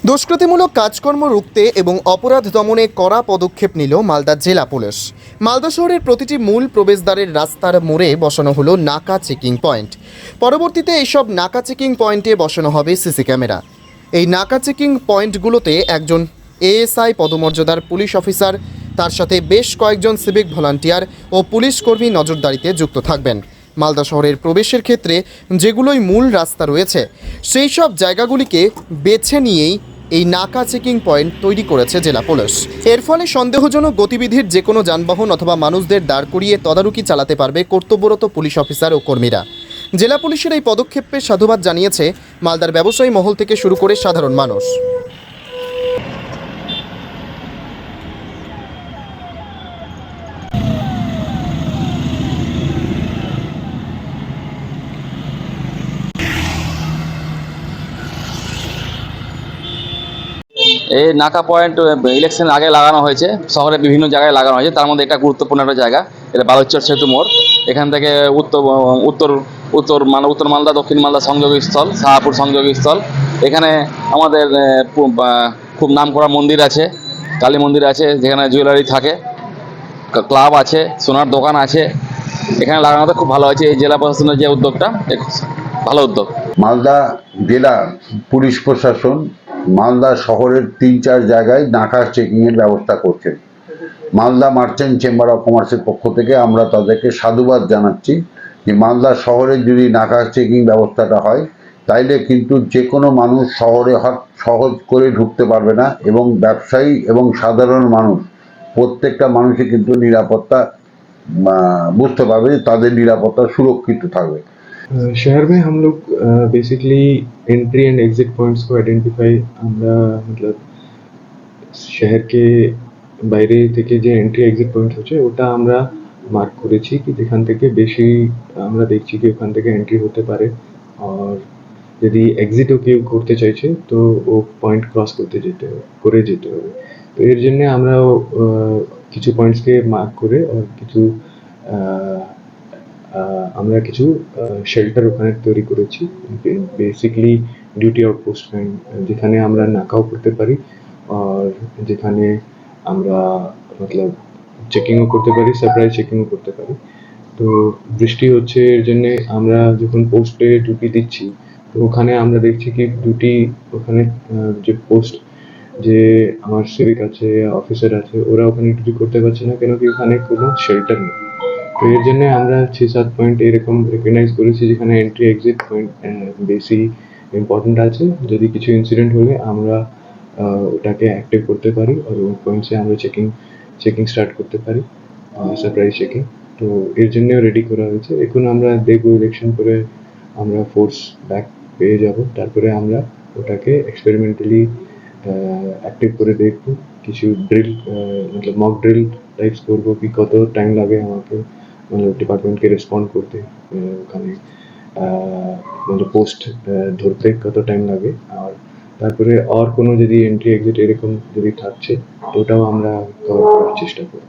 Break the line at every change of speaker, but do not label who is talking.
দুষ্কৃতিমূলক কাজকর্ম রুখতে এবং অপরাধ দমনে কড়া পদক্ষেপ নিল মালদা জেলা পুলিশ। মালদা শহরের প্রতিটি মূল প্রবেশদ্বারের রাস্তার মোড়ে বসানো হলো নাকা চেকিং পয়েন্ট। পরবর্তীতে এইসব নাকা চেকিং পয়েন্টে বসানো হবে সিসি ক্যামেরা। এই নাকা চেকিং পয়েন্টগুলোতে একজন এএসআই পদমর্যাদার পুলিশ অফিসার, তার সাথে বেশ কয়েকজন সিভিক ভলান্টিয়ার ও পুলিশ কর্মী নজরদারিতে যুক্ত থাকবেন। মালদা শহরের প্রবেশের ক্ষেত্রে যেগুলোই মূল রাস্তা রয়েছে সেই সব জায়গাগুলিকে বেছে নিয়েই এই নাকা চেকিং পয়েন্ট তৈরি করেছে জেলা পুলিশ। এর ফলে সন্দেহজনক গতিবিধির যে কোনো যানবাহন অথবা মানুষদের দাঁড় করিয়ে তদারকি চালাতে পারবে কর্তব্যরত পুলিশ অফিসার ও কর্মীরা। জেলা পুলিশের এই পদক্ষেপে সাধুবাদ জানিয়েছে মালদার ব্যবসায়ী মহল থেকে শুরু করে সাধারণ মানুষ।
এই নাকা পয়েন্ট ইলেকশন আগে লাগানো হয়েছে, শহরে বিভিন্ন জায়গায় লাগানো হয়েছে। তার মধ্যে এটা গুরুত্বপূর্ণ একটা জায়গা, এটা বালুচর সেতু মোড়। এখান থেকে উত্তর উত্তর উত্তর উত্তর মালদা দক্ষিণ মালদা সংযোগস্থল, শাহপুর সংযোগস্থল। এখানে আমাদের খুব নামকরা মন্দির আছে, কালী মন্দির আছে, যেখানে জুয়েলারি থাকে, ক্লাব আছে, সোনার দোকান আছে। এখানে লাগানোতে খুব ভালো হয়েছে। এই জেলা প্রশাসনের যে উদ্যোগটা, ভালো উদ্যোগ।
মালদা জেলা পুলিশ প্রশাসন মালদা শহরের ৩-৪ জায়গায় নাকা চেকিংয়ের ব্যবস্থা করছেন। মালদা মার্চেন্ট চেম্বার অফ কমার্সের পক্ষ থেকে আমরা তাদেরকে সাধুবাদ জানাচ্ছি যে মালদা শহরে যদি নাকা চেকিং ব্যবস্থাটা হয় তাইলে কিন্তু যে কোনো মানুষ শহরে সহজ করে ঢুকতে পারবে না, এবং ব্যবসায়ী এবং সাধারণ মানুষ প্রত্যেকটা মানুষই কিন্তু নিরাপত্তা বুঝতে পারবে যে তাদের নিরাপত্তা সুরক্ষিত থাকবে।
शहर में हम लोग basically entry and exit points को आइडेंटिफाई আমরা मतलब শহর के বাইরে থেকে যে এন্ট্রি এক্সিট পয়েন্ট হচ্ছে ওটা আমরা মার্ক করেছি কি যেখান থেকে বেশি আমরা দেখছি কি ওখান থেকে এন্ট্রি হতে পারে, আর যদি এক্সিটও কেউ করতে চাইছে তো ও পয়েন্ট ক্রস করে যেতে হবে। তো এর জন্য আমরা কিছু পয়েন্টসকে মার্ক করে আর কিছু আমরা কিছু শেল্টার ওখানে তৈরি করেছি, বেসিকলি ডিউটি আউটপোস্ট যেখানে আমরা নাকাও করতে পারি আর যেখানে আমরা মতলব চেকিংও করতে পারি, সারপ্রাইজ চেকিংও করতে পারি। তো বৃষ্টি হচ্ছে এর জন্য আমরা যখন পোস্টে ডিউটি দিচ্ছি তো ওখানে আমরা দেখছি কি ডিউটি ওখানে যে পোস্ট যে আমার সিভিক আছে, অফিসার আছে, ওরা ওখানে ডিউটি করতে পারছে না কেন কি ওখানে কোনো শেল্টার নেই। তো এর জন্য আমরা 6-7 পয়েন্ট এরকম রেকগনাইজ করেছি যেখানে এন্ট্রি এক্সিট পয়েন্ট বেশি ইম্পর্টেন্ট আছে। যদি কিছু ইনসিডেন্ট হলে আমরা ওটাকে অ্যাক্টিভ করতে পারি আর ওই পয়েন্টসে আমরা চেকিং স্টার্ট করতে পারি, সারপ্রাইজ চেকিং। তো এর জন্যও রেডি করা হয়েছে। এখন আমরা দেখবো ইলেকশন করে আমরা ফোর্স ব্যাক পেয়ে যাব, তারপরে আমরা ওটাকে এক্সপেরিমেন্টালি অ্যাক্টিভ করে দেখবো। কিছু ড্রিল मतलब মক ড্রিল টাইপস করবো কি কত টাইম লাগে আমাকে मतलब ডিপার্টমেন্টকে রেসপন্ড করতে, ওখানে मतलब পোস্ট ধরতে কত টাইম লাগে, আর তারপরে আর কোনো যদি এন্ট্রি এক্সিট এরকম যদি থাকছে ওটাও আমরা কভার করার চেষ্টা করব।